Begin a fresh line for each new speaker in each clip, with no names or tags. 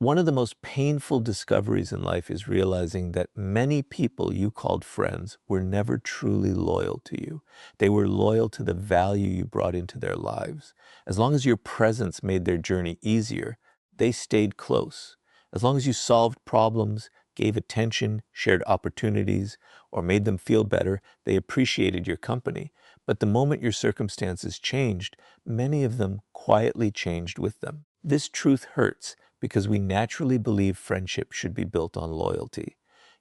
One of the most painful discoveries in life is realizing that many people you called friends were never truly loyal to you. They were loyal to the value you brought into their lives. As long as your presence made their journey easier, they stayed close. As long as you solved problems, gave attention, shared opportunities, or made them feel better, they appreciated your company. But the moment your circumstances changed, many of them quietly changed with them. This truth hurts because we naturally believe friendship should be built on loyalty.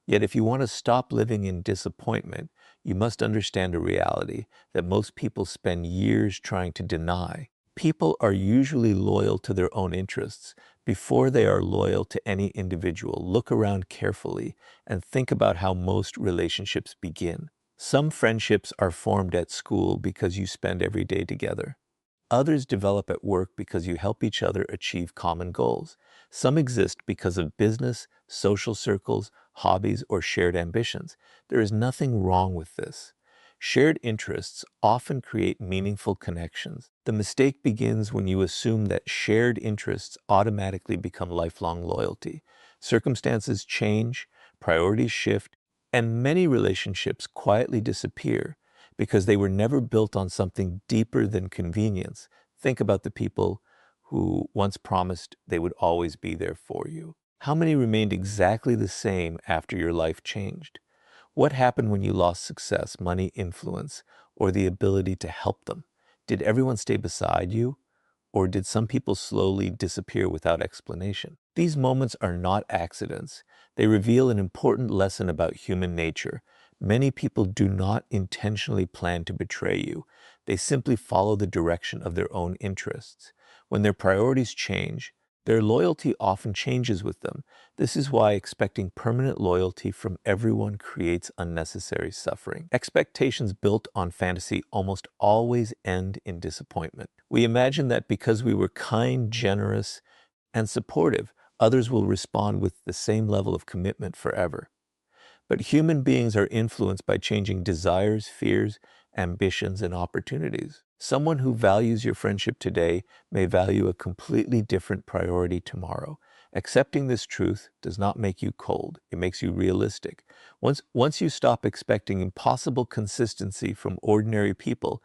Yet if you want to stop living in disappointment, you must understand a reality that most people spend years trying to deny. People are usually loyal to their own interests before they are loyal to any individual. Look around carefully and think about how most relationships begin. Some friendships are formed at school because you spend every day together. Others develop at work because you help each other achieve common goals. Some exist because of business, social circles, hobbies, or shared ambitions. There is nothing wrong with this. Shared interests often create meaningful connections. The mistake begins when you assume that shared interests automatically become lifelong loyalty. Circumstances change, priorities shift, and many relationships quietly disappear because they were never built on something deeper than convenience. Think about the people who once promised they would always be there for you. How many remained exactly the same after your life changed? What happened when you lost success, money, influence, or the ability to help them? Did everyone stay beside you? Or did some people slowly disappear without explanation? These moments are not accidents. They reveal an important lesson about human nature. Many people do not intentionally plan to betray you. They simply follow the direction of their own interests. When their priorities change, their loyalty often changes with them. This is why expecting permanent loyalty from everyone creates unnecessary suffering. Expectations built on fantasy almost always end in disappointment. We imagine that because we were kind, generous, and supportive, others will respond with the same level of commitment forever. But human beings are influenced by changing desires, fears, ambitions, and opportunities. Someone who values your friendship today may value a completely different priority tomorrow. Accepting this truth does not make you cold. It makes you realistic. Once you stop expecting impossible consistency from ordinary people,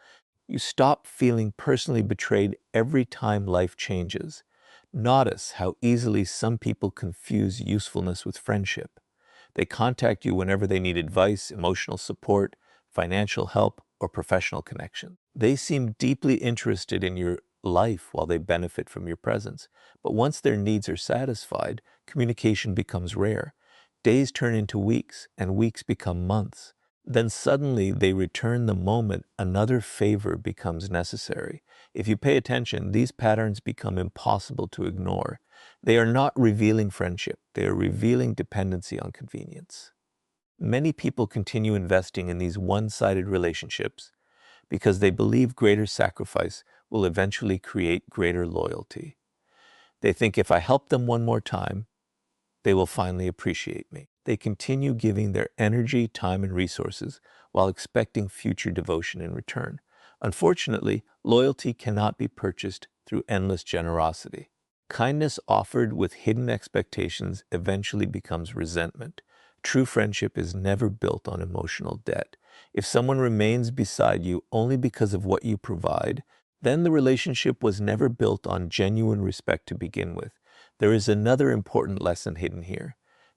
you stop feeling personally betrayed every time life changes. Notice how easily some people confuse usefulness with friendship. They contact you whenever they need advice, emotional support, financial help, or professional connection. They seem deeply interested in your life while they benefit from your presence. But once their needs are satisfied, communication becomes rare. Days turn into weeks, and weeks become months. Then suddenly they return the moment another favor becomes necessary. If you pay attention, these patterns become impossible to ignore. They are not revealing friendship, they are revealing dependency on convenience. Many people continue investing in these one-sided relationships because they believe greater sacrifice will eventually create greater loyalty. They think if I help them one more time, they will finally appreciate me. They continue giving their energy, time, and resources while expecting future devotion in return. Unfortunately, loyalty cannot be purchased through endless generosity. Kindness offered with hidden expectations eventually becomes resentment. True friendship is never built on emotional debt. If someone remains beside you only because of what you provide, then the relationship was never built on genuine respect to begin with. There is another important lesson hidden here.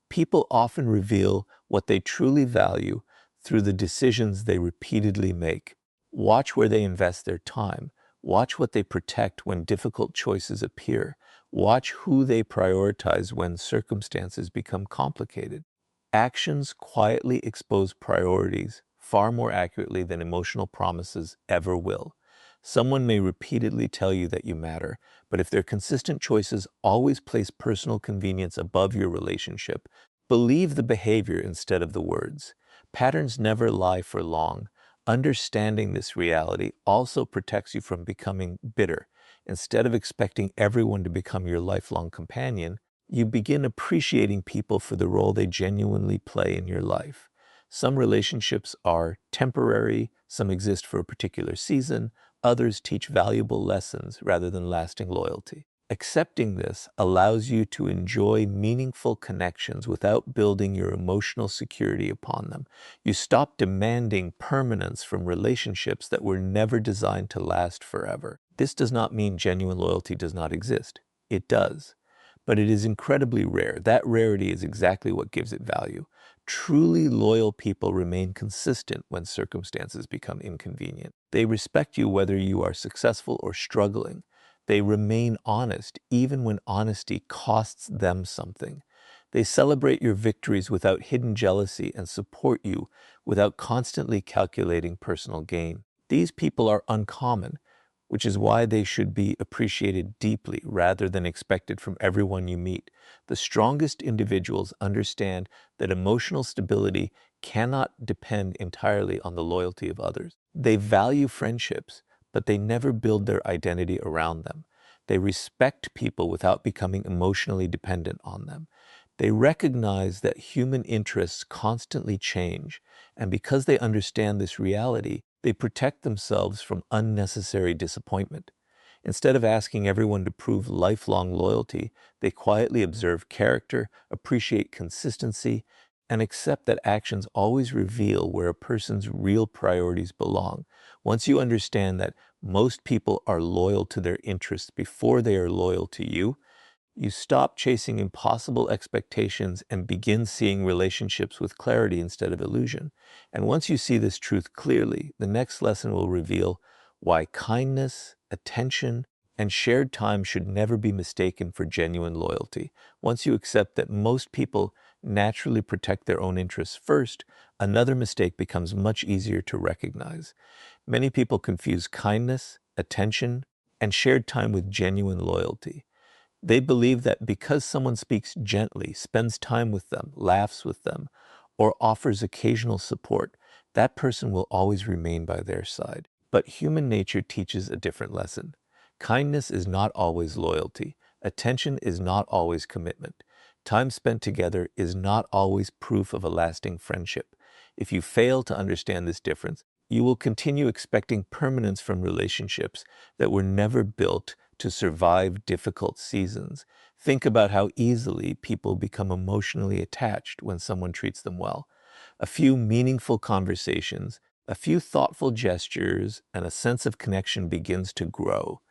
People often reveal what they truly value through the decisions they repeatedly make. Watch where they invest their time. Watch what they protect when difficult choices appear. Watch who they prioritize when circumstances become complicated. Actions quietly expose priorities far more accurately than emotional promises ever will. Someone may repeatedly tell you that you matter, but if their consistent choices always place personal convenience above your relationship, believe the behavior instead of the words. Patterns never lie for long. Understanding this reality also protects you from becoming bitter. Instead of expecting everyone to become your lifelong companion, you begin appreciating people for the role they genuinely play in your life. Some relationships are temporary, some exist for a particular season, others teach valuable lessons rather than lasting loyalty. Accepting this allows you to enjoy meaningful connections without building your emotional security upon them. You stop demanding permanence from relationships that were never designed to last forever. This does not mean genuine loyalty does not exist. It does. But it is incredibly rare. That rarity is exactly what gives it value. Truly loyal people remain consistent when circumstances become inconvenient. They respect you whether you are successful or struggling. They remain honest even when honesty costs them something. They celebrate your victories without hidden jealousy and support you without constantly calculating personal gain. These people are uncommon, which is why they should be appreciated deeply rather than expected from everyone you meet. The strongest individuals understand that emotional stability cannot depend entirely on the loyalty of others. They value friendships, but they never build their identity around them. They respect people without becoming emotionally dependent on them. They recognize that human interests constantly change, and because they understand this reality, they protect themselves from unnecessary disappointment. Instead of asking everyone to prove lifelong loyalty, they quietly observe character, appreciate consistency, and accept that actions always reveal where a person's real priorities belong. Once you understand that most people are loyal to their interests before they are loyal to you, you stop chasing impossible expectations and begin seeing relationships with clarity instead of illusion. And once you see this truth clearly, the next lesson will reveal why kindness, attention, and shared time should never be mistaken for genuine loyalty. Once you accept that most people naturally protect their own interests first, another mistake becomes much easier to recognize. Many people confuse kindness, attention, and shared time with genuine loyalty. They believe that because someone speaks gently, spends time with them, laughs with them, or offers occasional support, that person will always remain by their side. But human nature teaches a different lesson. Kindness is not always loyalty. Attention is not always commitment. Time spent together is not always proof of a lasting friendship. If you fail to understand this difference, you will continue expecting permanence from relationships that were never built to survive difficult seasons. Think about how easily people become emotionally attached when someone treats them well. A few meaningful conversations, a few thoughtful gestures, and a sense of connection begins to grow.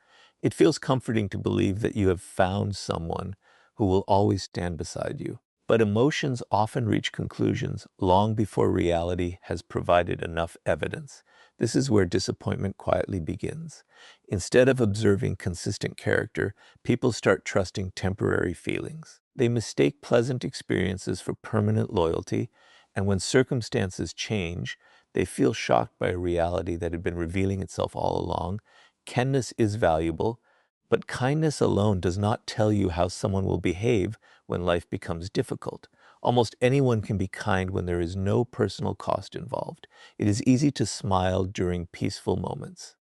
It feels comforting to believe that you have found someone who will always stand beside you. But emotions often reach conclusions long before reality has provided enough evidence. This is where disappointment quietly begins. Instead of observing consistent character, people start trusting temporary feelings. They mistake pleasant experiences for permanent loyalty, and when circumstances change, they feel shocked by a reality that had been revealing itself all along. Kindness is valuable, but kindness alone does not tell you how someone will behave when life becomes difficult. Almost anyone can be kind when there is no personal cost involved. It is easy to smile during peaceful moments.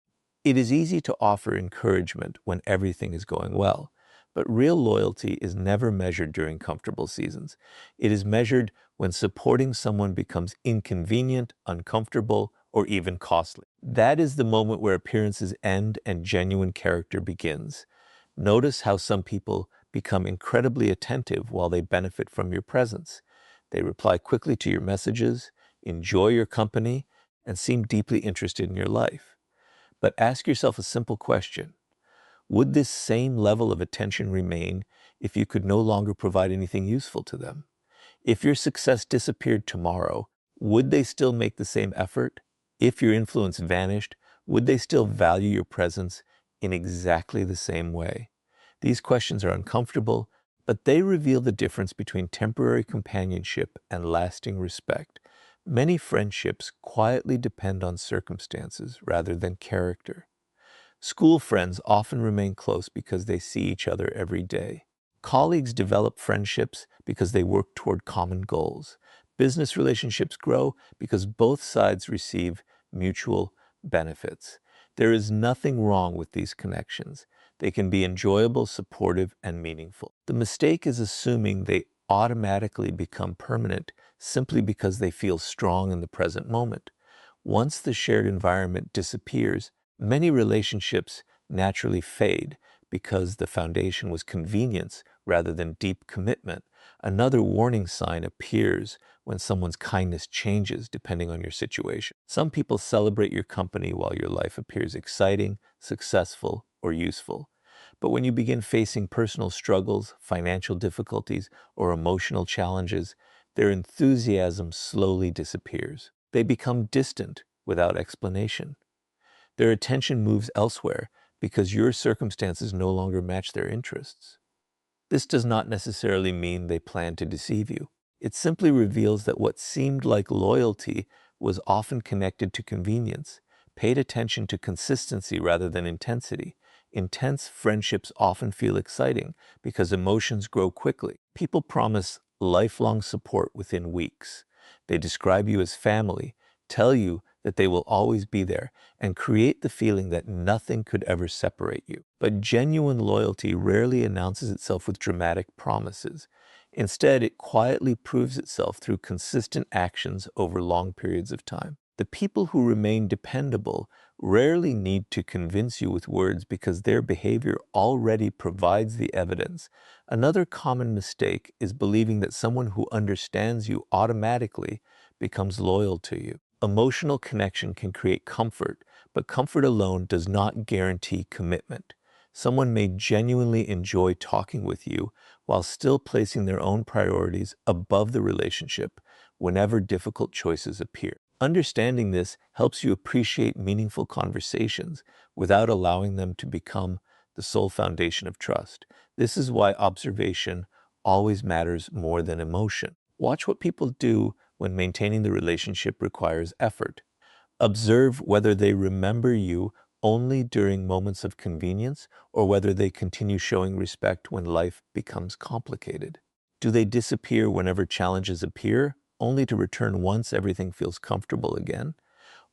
It is easy to offer encouragement when everything is going well, but real loyalty is never measured during comfortable seasons. It is measured when supporting someone becomes inconvenient, uncomfortable, or even costly. That is the moment where appearances end and genuine character begins. Notice how some people become incredibly attentive while they benefit from your presence. They reply quickly to your messages, enjoy your company, and seem deeply interested in your life. But ask yourself a simple question. Would this same level of attention remain if you could no longer provide anything useful to them? If your success disappeared tomorrow, would they still make the same effort? If your influence vanished, would they still value your presence in exactly the same way? These questions are uncomfortable, but they reveal the difference between temporary companionship and lasting respect. Many friendships quietly depend on circumstances rather than character. School friends often remain close because they see each other every day. Colleagues develop friendships because they work toward common goals. Business relationships grow because both sides receive mutual benefits. There is nothing wrong with these connections. They can be enjoyable, supportive, and meaningful. The mistake is assuming they automatically become permanent simply because they feel strong in the present moment. Once the shared environment disappears, many relationships naturally fade because the foundation was convenience rather than deep commitment. Another warning sign appears when someone's kindness changes depending on your situation. Some people celebrate your company while your life appears exciting, successful, or useful. But when you begin facing personal struggles, financial difficulties, or emotional challenges, their enthusiasm slowly disappears. They become distant without explanation. Their attention moves elsewhere because your circumstances no longer match their interests. This does not necessarily mean they plan to deceive you. It simply reveals that what seemed like loyalty was often connected to convenience, paid attention to consistency rather than intensity. Intense friendships often feel exciting because emotions grow quickly. People promise lifelong support within weeks. They describe you as family, tell you that they will always be there, and create the feeling that nothing could ever separate you. But genuine loyalty rarely announces itself with dramatic promises. Instead, it quietly proves itself through consistent actions over long periods of time. The people who remain dependable rarely need to convince you with words because their behavior already provides the evidence. Another common mistake is believing that someone who understands you automatically becomes loyal to you. Emotional connection can create comfort, but comfort alone does not guarantee commitment. Someone may genuinely enjoy talking with you while still placing their own priorities above the relationship whenever difficult choices appear. Understanding this helps you appreciate meaningful conversations without allowing them to become the sole foundation of trust. This is why observation always matters more than emotion. Watch what people do when maintaining the relationship requires effort. Observe whether they remember you only during moments of convenience or whether they continue showing respect when life becomes complicated. Do they disappear whenever challenges appear, only to return once everything feels comfortable again?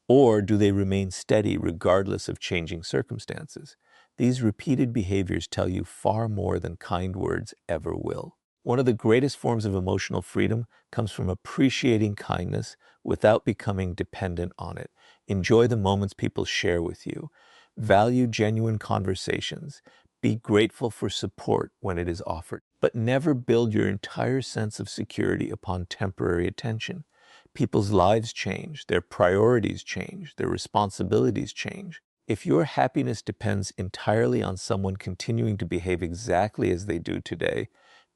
Or do they remain steady regardless of changing circumstances? These repeated behaviors tell you far more than kind words ever will. One of the greatest forms of emotional freedom comes from appreciating kindness without becoming dependent on it. Enjoy the moments people share with you. Value genuine conversations. Be grateful for support when it is offered. But never build your entire sense of security upon temporary attention. People's lives change, their priorities change, their responsibilities change. If your happiness depends entirely on someone continuing to behave exactly as they do today,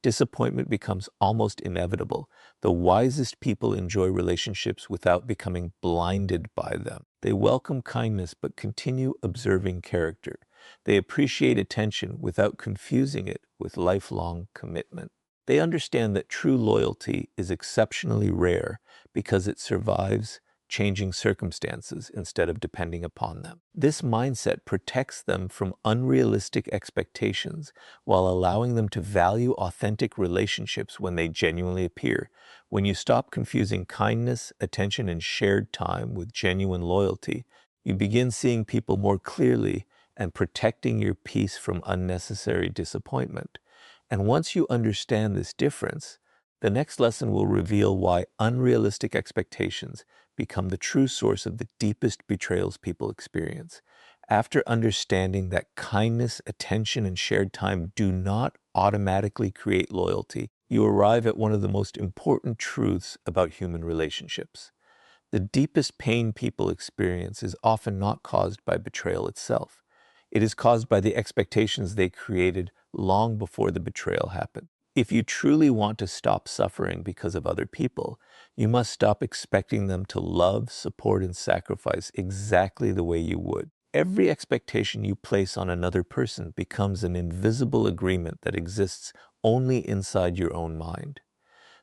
disappointment becomes almost inevitable. The wisest people enjoy relationships without becoming blinded by them. They welcome kindness but continue observing character. They appreciate attention without confusing it with lifelong commitment. They understand that true loyalty is exceptionally rare because it survives changing circumstances instead of depending upon them. This mindset protects them from unrealistic expectations while allowing them to value authentic relationships when they genuinely appear. When you stop confusing kindness, attention, and shared time with genuine loyalty, you begin seeing people more clearly and protecting your peace from unnecessary disappointment. And once you understand this difference, the next lesson will reveal why unrealistic expectations become the true source of the deepest betrayals people experience. After understanding that kindness, attention, and shared time do not automatically create loyalty, you arrive at one of the most important truths about human relationships. The deepest pain people experience is often not caused by betrayal itself. It is caused by the expectations they created long before the betrayal happened. If you truly want to stop suffering because of other people, you must stop expecting them to love, support, and sacrifice exactly the way you would. Every expectation you place on another person becomes an invisible agreement that exists only inside your own mind.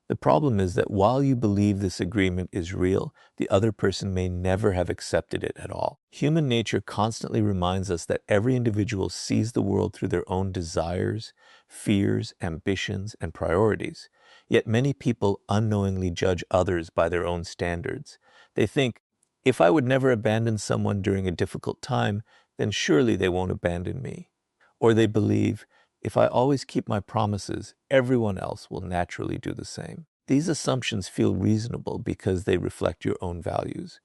The problem is that while you believe this agreement is real, the other person may never have accepted it at all. Human nature constantly reminds us that every individual sees the world through their own desires, fears, ambitions, and priorities. Yet many people unknowingly judge others by their own standards. They think, if I would never abandon someone during a difficult time, then surely they won't abandon me. Or they believe, if I always keep my promises, everyone else will naturally do the same. These assumptions feel reasonable because they reflect your own values.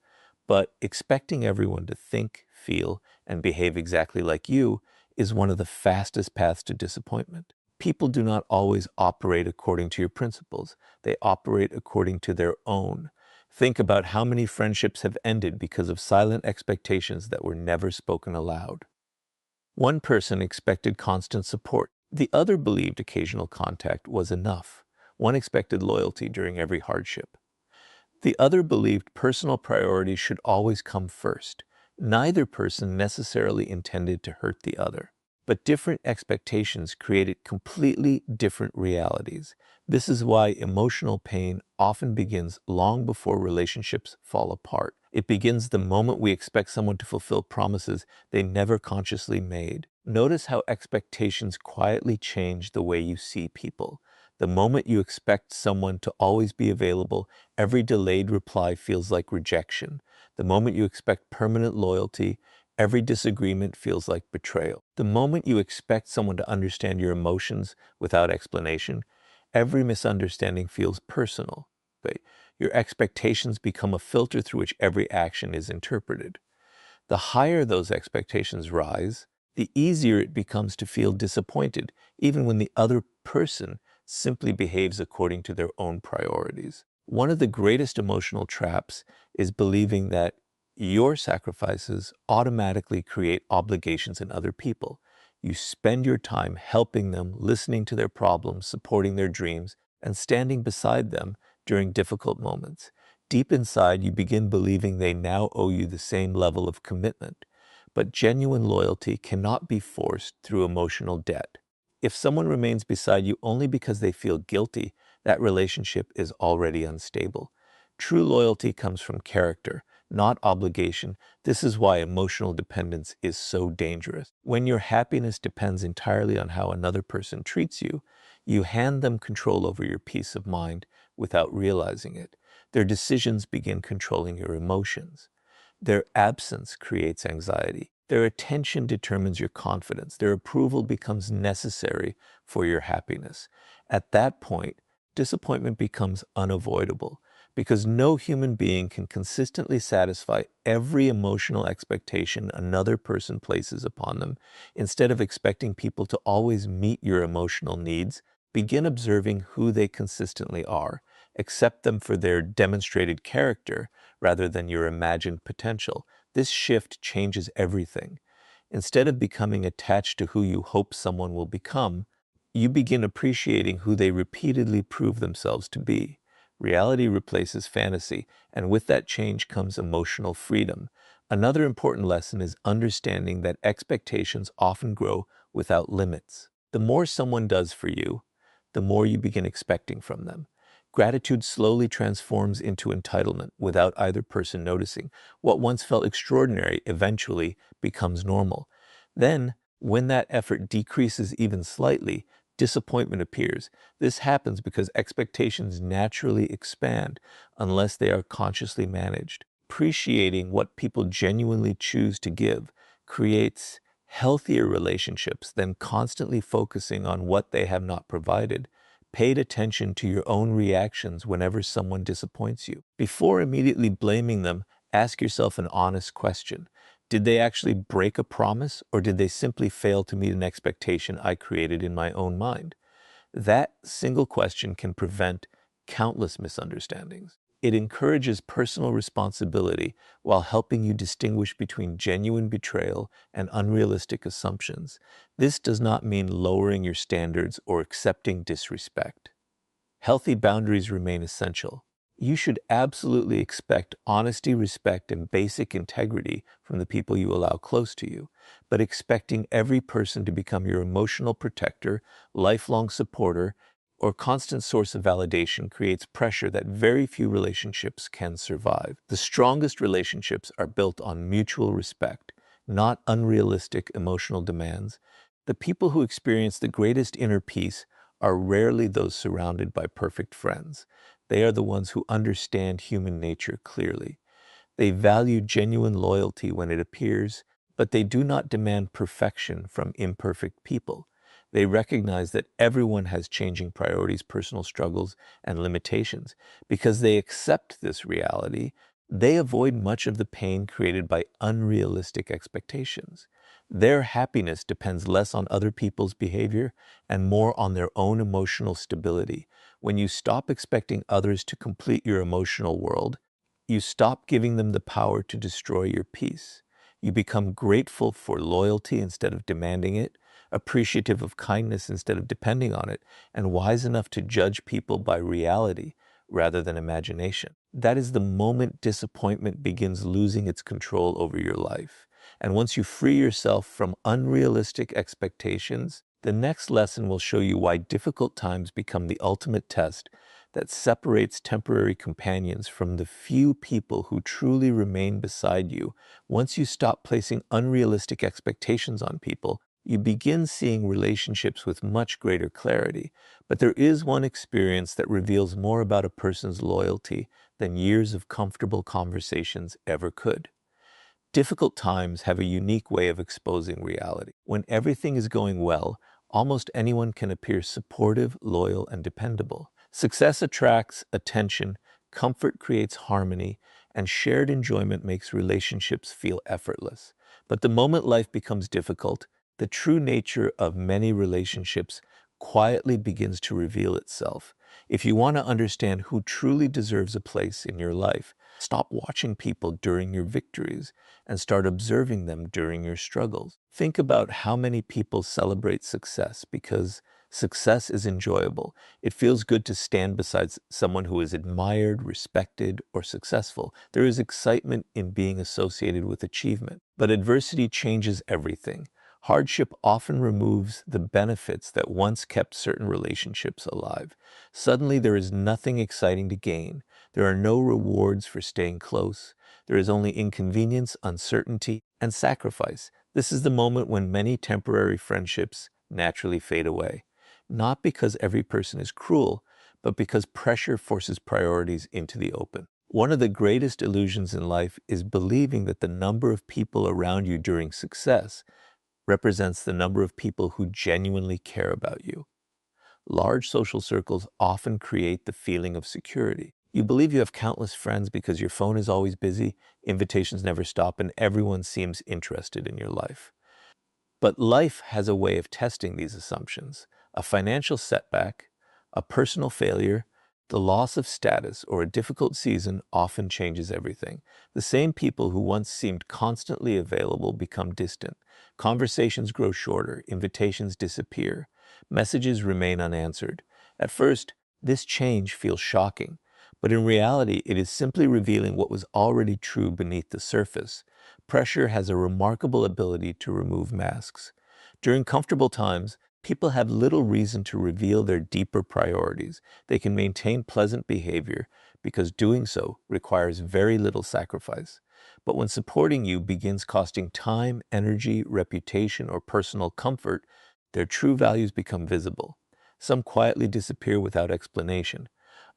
But expecting everyone to think, feel, and behave exactly like you is one of the fastest paths to disappointment. People do not always operate according to your principles. They operate according to their own. Think about how many friendships have ended because of silent expectations that were never spoken aloud. One person expected constant support. The other believed occasional contact was enough. One expected loyalty during every hardship. The other believed personal priorities should always come first. Neither person necessarily intended to hurt the other, but different expectations created completely different realities. This is why emotional pain often begins long before relationships fall apart. It begins the moment we expect someone to fulfill promises they never consciously made. Notice how expectations quietly change the way you see people. The moment you expect someone to always be available, every delayed reply feels like rejection. The moment you expect permanent loyalty, every disagreement feels like betrayal. The moment you expect someone to understand your emotions without explanation, every misunderstanding feels personal. But your expectations become a filter through which every action is interpreted. The higher those expectations rise, the easier it becomes to feel disappointed, even when the other person simply behaves according to their own priorities. One of the greatest emotional traps is believing that your sacrifices automatically create obligations in other people. You spend your time helping them, listening to their problems, supporting their dreams, and standing beside them during difficult moments. Deep inside, you begin believing they now owe you the same level of commitment. But genuine loyalty cannot be forced through emotional debt. If someone remains beside you only because they feel guilty, that relationship is already unstable. True loyalty comes from character, not obligation. This is why emotional dependence is so dangerous. When your happiness depends entirely on how another person treats you, you hand them control over your peace of mind without realizing it. Their decisions begin controlling your emotions. Their absence creates anxiety. Their attention determines your confidence. Their approval becomes necessary for your happiness. At that point, disappointment becomes unavoidable because no human being can consistently satisfy every emotional expectation another person places upon them. Instead of expecting people to always meet your emotional needs, begin observing who they consistently are. Accept them for their demonstrated character rather than your imagined potential. This shift changes everything. Instead of becoming attached to who you hope someone will become, you begin appreciating who they repeatedly prove themselves to be. Reality replaces fantasy, and with that change comes emotional freedom. Another important lesson is understanding that expectations often grow without limits. The more someone does for you, the more you begin expecting from them. Gratitude slowly transforms into entitlement without either person noticing. What once felt extraordinary eventually becomes normal. Then, when that effort decreases even slightly, disappointment appears. This happens because expectations naturally expand unless they are consciously managed. Appreciating what people genuinely choose to give creates healthier relationships than constantly focusing on what they have not provided. Pay attention to your own reactions whenever someone disappoints you. Before immediately blaming them, ask yourself an honest question. Did they actually break a promise, or did they simply fail to meet an expectation I created in my own mind? That single question can prevent countless misunderstandings. It encourages personal responsibility while helping you distinguish between genuine betrayal and unrealistic assumptions. This does not mean lowering your standards or accepting disrespect. Healthy boundaries remain essential. You should absolutely expect honesty, respect, and basic integrity from the people you allow close to you, but expecting every person to become your emotional protector, lifelong supporter, or constant source of validation creates pressure that very few relationships can survive. The strongest relationships are built on mutual respect, not unrealistic emotional demands. The people who experience the greatest inner peace are rarely those surrounded by perfect friends. They are the ones who understand human nature clearly. They value genuine loyalty when it appears, but they do not demand perfection from imperfect people. They recognize that everyone has changing priorities, personal struggles, and limitations. Because they accept this reality, they avoid much of the pain created by unrealistic expectations. Their happiness depends less on other people's behavior and more on their own emotional stability. When you stop expecting others to complete your emotional world, you stop giving them the power to destroy your peace. You become grateful for loyalty instead of demanding it, appreciative of kindness instead of depending on it, and wise enough to judge people by reality rather than imagination. That is the moment disappointment begins losing its control over your life. And once you free yourself from unrealistic expectations, the next lesson will show you why difficult times become the ultimate test that separates temporary companions from the few people who truly remain beside you. Once you stop placing unrealistic expectations on people, you begin seeing relationships with much greater clarity. But there is one experience that reveals more about a person's loyalty than years of comfortable conversations ever could. Difficult times have a unique way of exposing reality. When everything is going well, almost anyone can appear supportive, loyal, and dependable. Success attracts attention, comfort creates harmony, and shared enjoyment makes relationships feel effortless. But the moment life becomes difficult, the true nature of many relationships quietly begins to reveal itself. If you want to understand who truly deserves a place in your life, stop watching people during your victories and start observing them during your struggles. Think about how many people celebrate success because success is enjoyable. It feels good to stand beside someone who is admired, respected, or successful. There is excitement in being associated with achievement. But adversity changes everything. Hardship often removes the benefits that once kept certain relationships alive. Suddenly, there is nothing exciting to gain. There are no rewards for staying close. There is only inconvenience, uncertainty, and sacrifice. This is the moment when many temporary friendships naturally fade away. Not because every person is cruel, but because pressure forces priorities into the open. One of the greatest illusions in life is believing that the number of people around you during success represents the number of people who genuinely care about you. Large social circles often create the feeling of security. You believe you have countless friends because your phone is always busy, invitations never stop, and everyone seems interested in your life. But life has a way of testing these assumptions. A financial setback, a personal failure, the loss of status, or a difficult season often changes everything. The same people who once seemed constantly available become distant. Conversations grow shorter, invitations disappear, messages remain unanswered. At first, this change feels shocking, but in reality, it is simply revealing what was already true beneath the surface. Pressure has a remarkable ability to remove masks. During comfortable times, people have little reason to reveal their deeper priorities. They can maintain pleasant behavior because doing so requires very little sacrifice. But when supporting you begins costing time, energy, reputation, or personal comfort, their true values become visible. Some quietly disappear without explanation.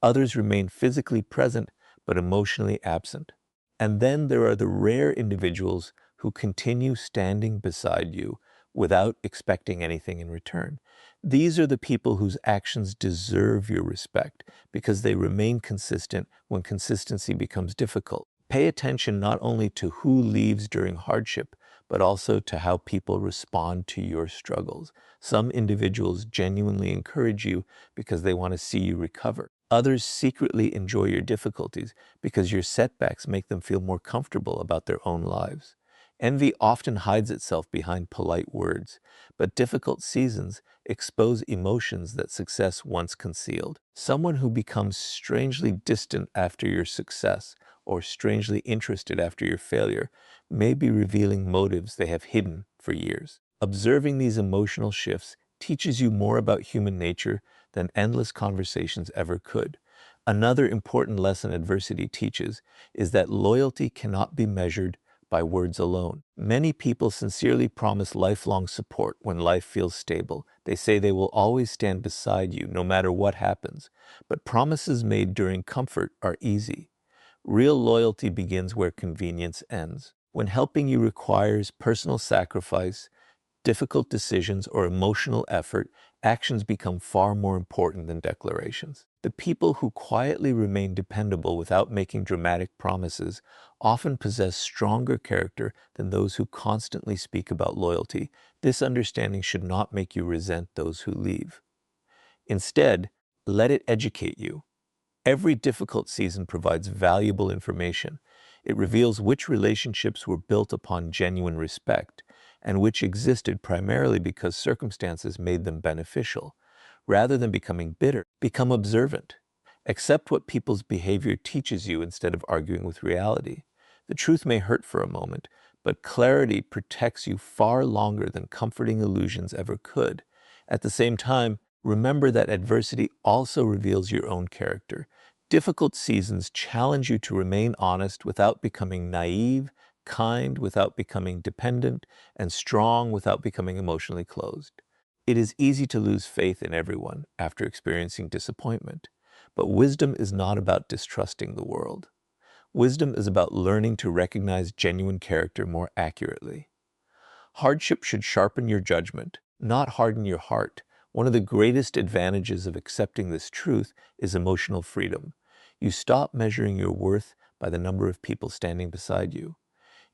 Others remain physically present but emotionally absent. And then there are the rare individuals who continue standing beside you without expecting anything in return. These are the people whose actions deserve your respect because they remain consistent when consistency becomes difficult. Pay attention not only to who leaves during hardship, but also to how people respond to your struggles. Some individuals genuinely encourage you because they want to see you recover. Others secretly enjoy your difficulties because your setbacks make them feel more comfortable about their own lives. Envy often hides itself behind polite words, but difficult seasons expose emotions that success once concealed. Someone who becomes strangely distant after your success or strangely interested after your failure may be revealing motives they have hidden for years. Observing these emotional shifts teaches you more about human nature than endless conversations ever could. Another important lesson adversity teaches is that loyalty cannot be measured by words alone. Many people sincerely promise lifelong support when life feels stable. They say they will always stand beside you no matter what happens. But promises made during comfort are easy. Real loyalty begins where convenience ends. When helping you requires personal sacrifice, difficult decisions, or emotional effort, actions become far more important than declarations. The people who quietly remain dependable without making dramatic promises often possess stronger character than those who constantly speak about loyalty. This understanding should not make you resent those who leave. Instead, let it educate you. Every difficult season provides valuable information. It reveals which relationships were built upon genuine respect and which existed primarily because circumstances made them beneficial. Rather than becoming bitter, become observant. Accept what people's behavior teaches you instead of arguing with reality. The truth may hurt for a moment, but clarity protects you far longer than comforting illusions ever could. At the same time, remember that adversity also reveals your own character. Difficult seasons challenge you to remain honest without becoming naive, kind without becoming dependent, and strong without becoming emotionally closed. It is easy to lose faith in everyone after experiencing disappointment, but wisdom is not about distrusting the world. Wisdom is about learning to recognize genuine character more accurately. Hardship should sharpen your judgment, not harden your heart. One of the greatest advantages of accepting this truth is emotional freedom. You stop measuring your worth by the number of people standing beside you.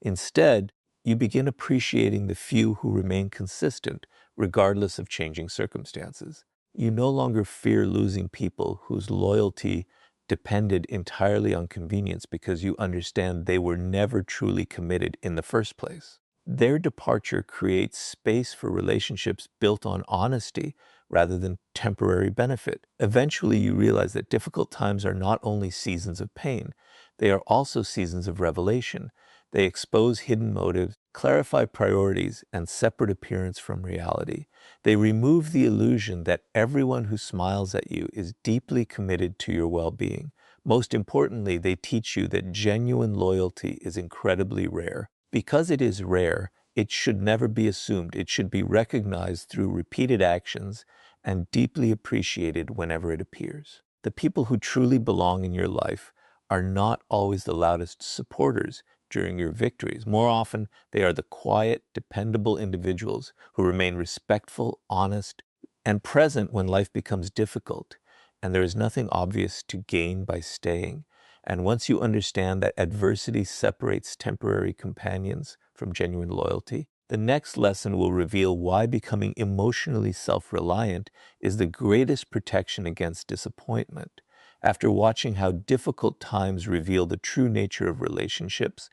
Instead, you begin appreciating the few who remain consistent regardless of changing circumstances. You no longer fear losing people whose loyalty depended entirely on convenience because you understand they were never truly committed in the first place. Their departure creates space for relationships built on honesty rather than temporary benefit. Eventually, you realize that difficult times are not only seasons of pain, they are also seasons of revelation. They expose hidden motives, clarify priorities, and separate appearance from reality. They remove the illusion that everyone who smiles at you is deeply committed to your well-being. Most importantly, they teach you that genuine loyalty is incredibly rare. Because it is rare, it should never be assumed. It should be recognized through repeated actions and deeply appreciated whenever it appears. The people who truly belong in your life are not always the loudest supporters during your victories. More often, they are the quiet, dependable individuals who remain respectful, honest, and present when life becomes difficult, and there is nothing obvious to gain by staying. And once you understand that adversity separates temporary companions from genuine loyalty, the next lesson will reveal why becoming emotionally self-reliant is the greatest protection against disappointment. After watching how difficult times reveal the true nature of relationships,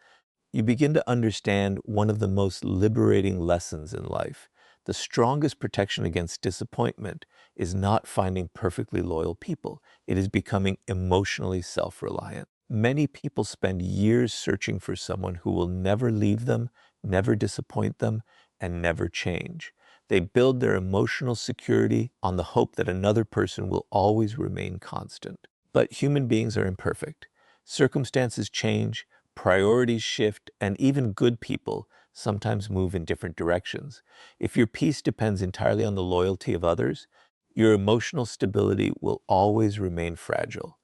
you begin to understand one of the most liberating lessons in life. The strongest protection against disappointment is not finding perfectly loyal people. It is becoming emotionally self-reliant. Many people spend years searching for someone who will never leave them, never disappoint them, and never change. They build their emotional security on the hope that another person will always remain constant. But human beings are imperfect. Circumstances change, priorities shift, and even good people sometimes move in different directions. If your peace depends entirely on the loyalty of others, your emotional stability will always remain fragile.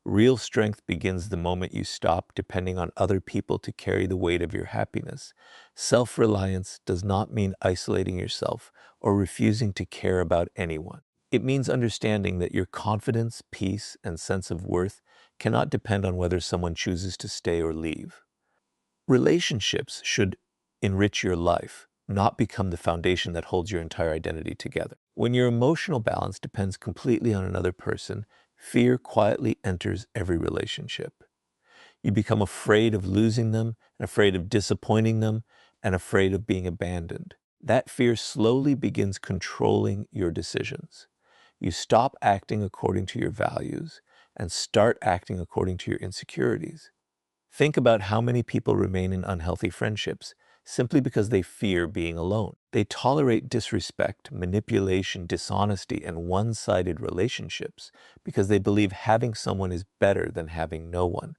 Real strength begins the moment you stop depending on other people to carry the weight of your happiness. Self-reliance does not mean isolating yourself or refusing to care about anyone. It means understanding that your confidence, peace, and sense of worth cannot depend on whether someone chooses to stay or leave. Relationships should enrich your life, not become the foundation that holds your entire identity together. When your emotional balance depends completely on another person, fear quietly enters every relationship. You become afraid of losing them, and afraid of disappointing them, and afraid of being abandoned. That fear slowly begins controlling your decisions. You stop acting according to your values and start acting according to your insecurities. Think about how many people remain in unhealthy friendships simply because they fear being alone. They tolerate disrespect, manipulation, dishonesty, and one-sided relationships because they believe having someone is better than having no one.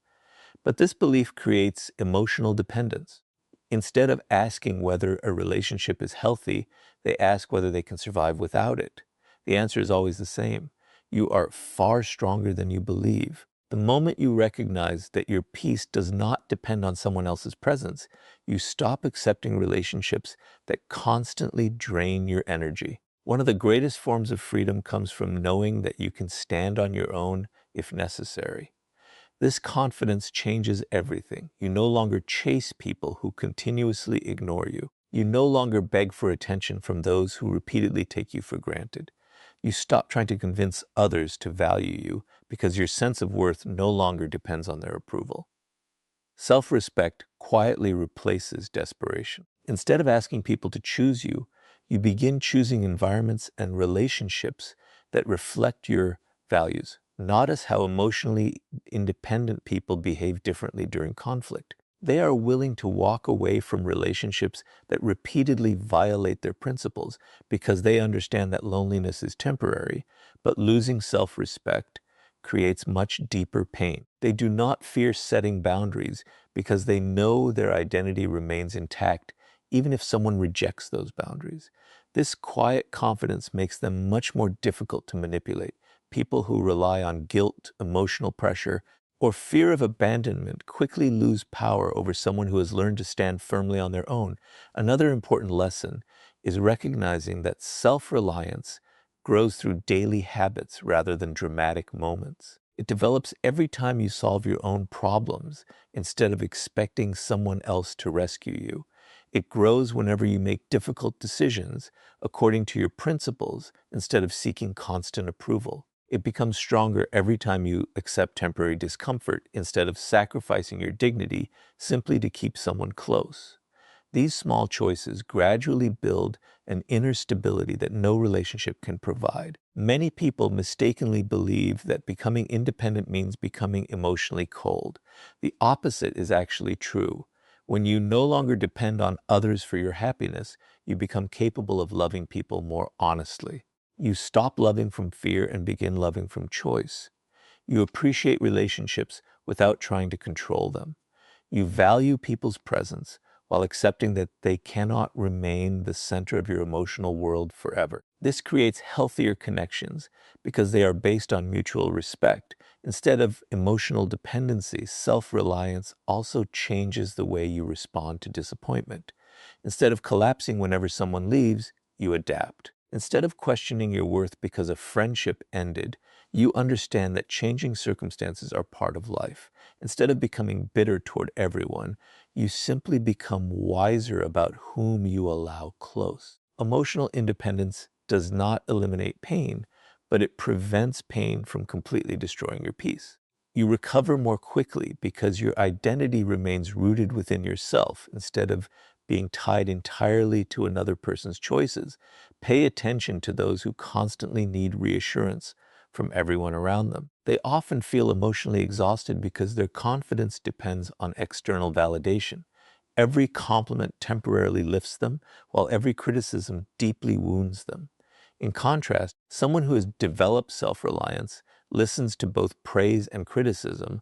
But this belief creates emotional dependence. Instead of asking whether a relationship is healthy, they ask whether they can survive without it. The answer is always the same. You are far stronger than you believe. The moment you recognize that your peace does not depend on someone else's presence, you stop accepting relationships that constantly drain your energy. One of the greatest forms of freedom comes from knowing that you can stand on your own if necessary. This confidence changes everything. You no longer chase people who continuously ignore you. You no longer beg for attention from those who repeatedly take you for granted. You stop trying to convince others to value you because your sense of worth no longer depends on their approval. Self-respect quietly replaces desperation. Instead of asking people to choose you, you begin choosing environments and relationships that reflect your values. Notice how emotionally independent people behave differently during conflict. They are willing to walk away from relationships that repeatedly violate their principles because they understand that loneliness is temporary, but losing self-respect creates much deeper pain. They do not fear setting boundaries because they know their identity remains intact even if someone rejects those boundaries. This quiet confidence makes them much more difficult to manipulate. People who rely on guilt, emotional pressure, or fear of abandonment quickly lose power over someone who has learned to stand firmly on their own. Another important lesson is recognizing that self-reliance grows through daily habits rather than dramatic moments. It develops every time you solve your own problems instead of expecting someone else to rescue you. It grows whenever you make difficult decisions according to your principles instead of seeking constant approval. It becomes stronger every time you accept temporary discomfort instead of sacrificing your dignity simply to keep someone close. These small choices gradually build an inner stability that no relationship can provide. Many people mistakenly believe that becoming independent means becoming emotionally cold. The opposite is actually true. When you no longer depend on others for your happiness, you become capable of loving people more honestly. You stop loving from fear and begin loving from choice. You appreciate relationships without trying to control them. You value people's presence while accepting that they cannot remain the center of your emotional world forever. This creates healthier connections because they are based on mutual respect. Instead of emotional dependency, self-reliance also changes the way you respond to disappointment. Instead of collapsing whenever someone leaves, you adapt. Instead of questioning your worth because a friendship ended, you understand that changing circumstances are part of life. Instead of becoming bitter toward everyone, you simply become wiser about whom you allow close. Emotional independence does not eliminate pain, but it prevents pain from completely destroying your peace. You recover more quickly because your identity remains rooted within yourself instead of being tied entirely to another person's choices. Pay attention to those who constantly need reassurance from everyone around them. They often feel emotionally exhausted because their confidence depends on external validation. Every compliment temporarily lifts them, while every criticism deeply wounds them. In contrast, someone who has developed self-reliance listens to both praise and criticism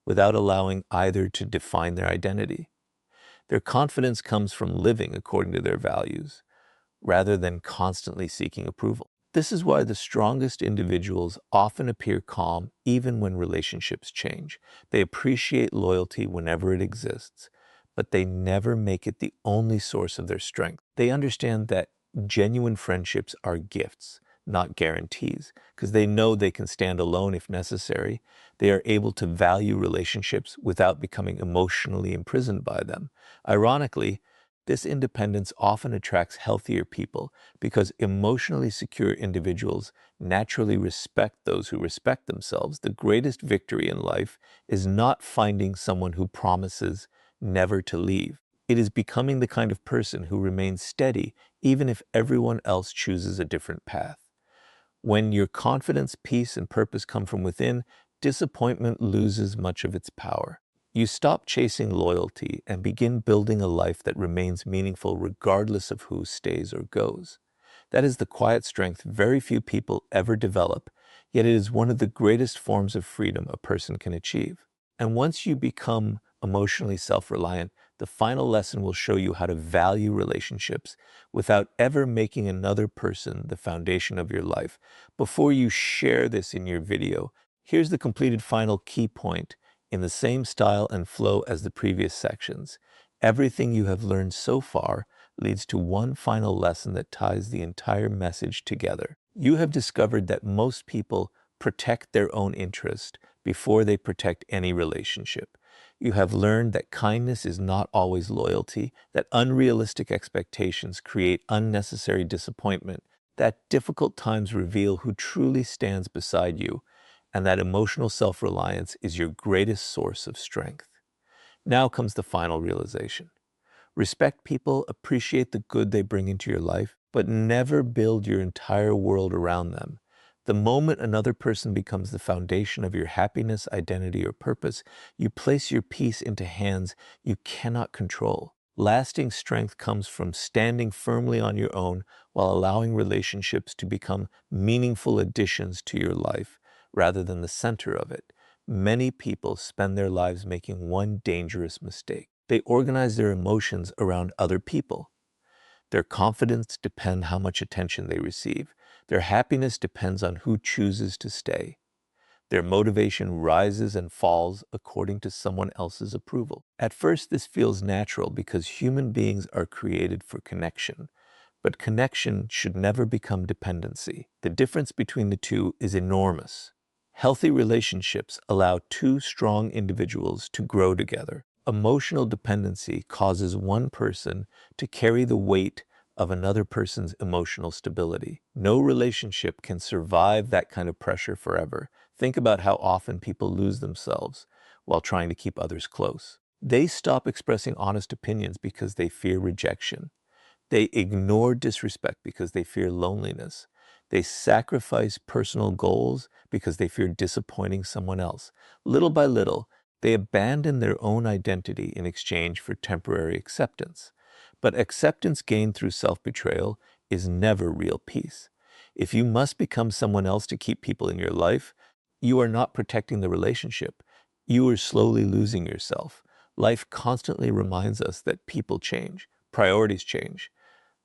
without allowing either to define their identity. Their confidence comes from living according to their values, rather than constantly seeking approval. This is why the strongest individuals often appear calm even when relationships change. They appreciate loyalty whenever it exists, but they never make it the only source of their strength. They understand that genuine friendships are gifts, not guarantees, because they know they can stand alone if necessary. They are able to value relationships without becoming emotionally imprisoned by them. Ironically, this independence often attracts healthier people because emotionally secure individuals naturally respect those who respect themselves. The greatest victory in life is not finding someone who promises never to leave. It is becoming the kind of person who remains steady even if everyone else chooses a different path. When your confidence, peace, and purpose come from within, disappointment loses much of its power. You stop chasing loyalty and begin building a life that remains meaningful regardless of who stays or goes. That is the quiet strength very few people ever develop, yet it is one of the greatest forms of freedom a person can achieve. And once you become emotionally self-reliant, the final lesson will show you how to value relationships without ever making another person the foundation of your life. Before you share this in your video, Here's the completed final key point in the same style and flow as the previous sections. Everything you have learned so far leads to one final lesson that ties the entire message together. You have discovered that most people protect their own interest before they protect any relationship. You have learned that kindness is not always loyalty, that unrealistic expectations create unnecessary disappointment, that difficult times reveal who truly stands beside you, and that emotional self-reliance is your greatest source of strength. Now comes the final realization. Respect people, appreciate the good they bring into your life, but never build your entire world around them. The moment another person becomes the foundation of your happiness, identity, or purpose, you place your peace into hands you cannot control. Lasting strength comes from standing firmly on your own while allowing relationships to become meaningful additions to your life rather than the center of it. Many people spend their lives making one dangerous mistake. They organize their emotions around other people. Their confidence depends how much attention they receive. Their happiness depends on who chooses to stay. Their motivation rises and falls according to someone else's approval. At first, this feels natural because human beings are created for connection. But connection should never become dependency. The difference between the two is enormous. Healthy relationships allow two strong individuals to grow together. Emotional dependency causes one person to carry the weight of another person's emotional stability. No relationship can survive that kind of pressure forever. Think about how often people lose themselves while trying to keep others close. They stop expressing honest opinions because they fear rejection. They ignore disrespect because they fear loneliness. They sacrifice personal goals because they fear disappointing someone else. Little by little, they abandon their own identity in exchange for temporary acceptance. But acceptance gained through self-betrayal is never real peace. If you must become someone else to keep people in your life, you are not protecting the relationship. You are slowly losing yourself. Life constantly reminds us that people change, priorities change,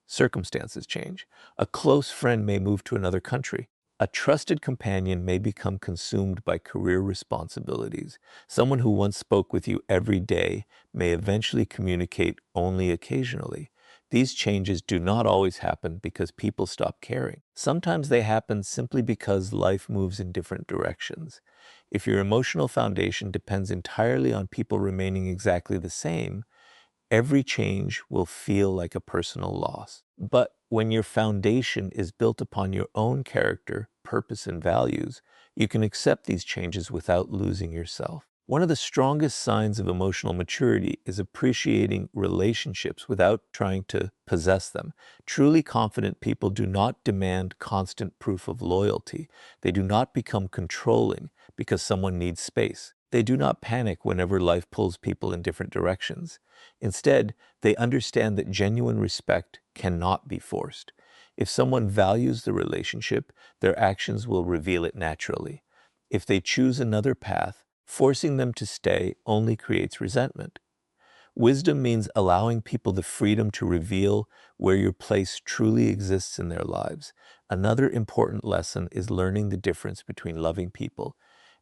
circumstances change. A close friend may move to another country. A trusted companion may become consumed by career responsibilities. Someone who once spoke with you every day may eventually communicate only occasionally. These changes do not always happen because people stop caring. Sometimes they happen simply because life moves in different directions. If your emotional foundation depends entirely on people remaining exactly the same, every change will feel like a personal loss. But when your foundation is built upon your own character, purpose, and values, you can accept these changes without losing yourself. One of the strongest signs of emotional maturity is appreciating relationships without trying to possess them. Truly confident people do not demand constant proof of loyalty. They do not become controlling because someone needs space. They do not panic whenever life pulls people in different directions. Instead, they understand that genuine respect cannot be forced. If someone values the relationship, their actions will reveal it naturally. If they choose another path, forcing them to stay only creates resentment. Wisdom means allowing people the freedom to reveal where your place truly exists in their lives. Another important lesson is learning the difference between loving people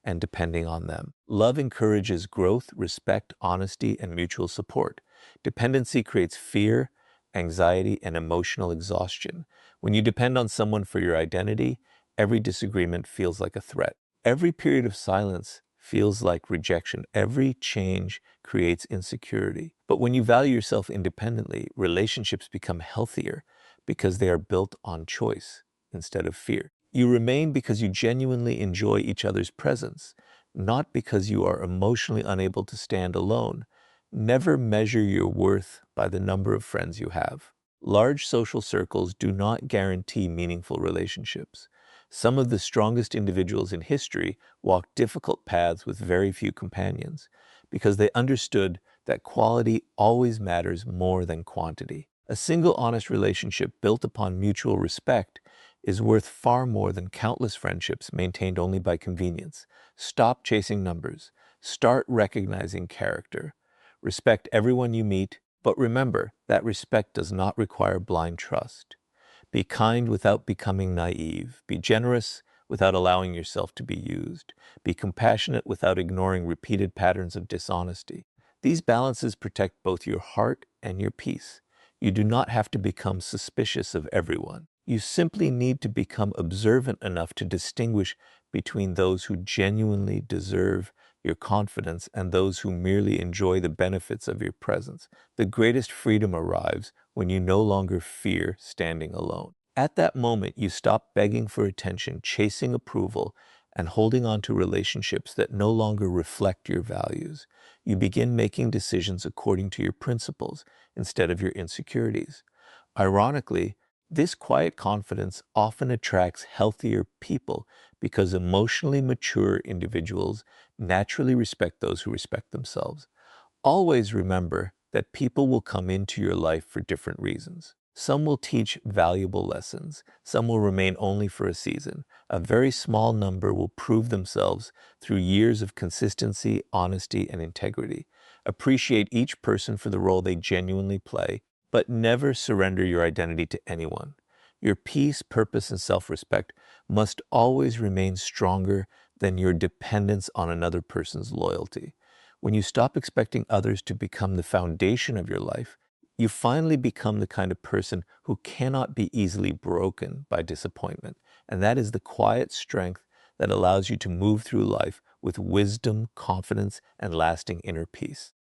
and depending on them. Love encourages growth, respect, honesty, and mutual support. Dependency creates fear, anxiety, and emotional exhaustion. When you depend on someone for your identity, every disagreement feels like a threat. Every period of silence feels like rejection. Every change creates insecurity. But when you value yourself independently, relationships become healthier because they are built on choice instead of fear. You remain because you genuinely enjoy each other's presence, not because you are emotionally unable to stand alone. Never measure your worth by the number of friends you have. Large social circles do not guarantee meaningful relationships. Some of the strongest individuals in history walked difficult paths with very few companions because they understood that quality always matters more than quantity. A single honest relationship built upon mutual respect is worth far more than countless friendships maintained only by convenience. Stop chasing numbers. Start recognizing character. Respect everyone you meet, but remember that respect does not require blind trust. Be kind without becoming naive. Be generous without allowing yourself to be used. Be compassionate without ignoring repeated patterns of dishonesty. These balances protect both your heart and your peace. You do not have to become suspicious of everyone. You simply need to become observant enough to distinguish between those who genuinely deserve your confidence and those who merely enjoy the benefits of your presence. The greatest freedom arrives when you no longer fear standing alone. At that moment, you stop begging for attention, chasing approval, and holding on to relationships that no longer reflect your values. You begin making decisions according to your principles instead of your insecurities. Ironically, this quiet confidence often attracts healthier people because emotionally mature individuals naturally respect those who respect themselves. Always remember that people will come into your life for different reasons. Some will teach valuable lessons. Some will remain only for a season. A very small number will prove themselves through years of consistency, honesty, and integrity. Appreciate each person for the role they genuinely play, but never surrender your identity to anyone. Your peace, purpose, and self-respect must always remain stronger than your dependence on another person's loyalty. When you stop expecting others to become the foundation of your life, you finally become the kind of person who cannot be easily broken by disappointment. And that is the quiet strength that allows you to move through life with wisdom, confidence, and lasting inner peace.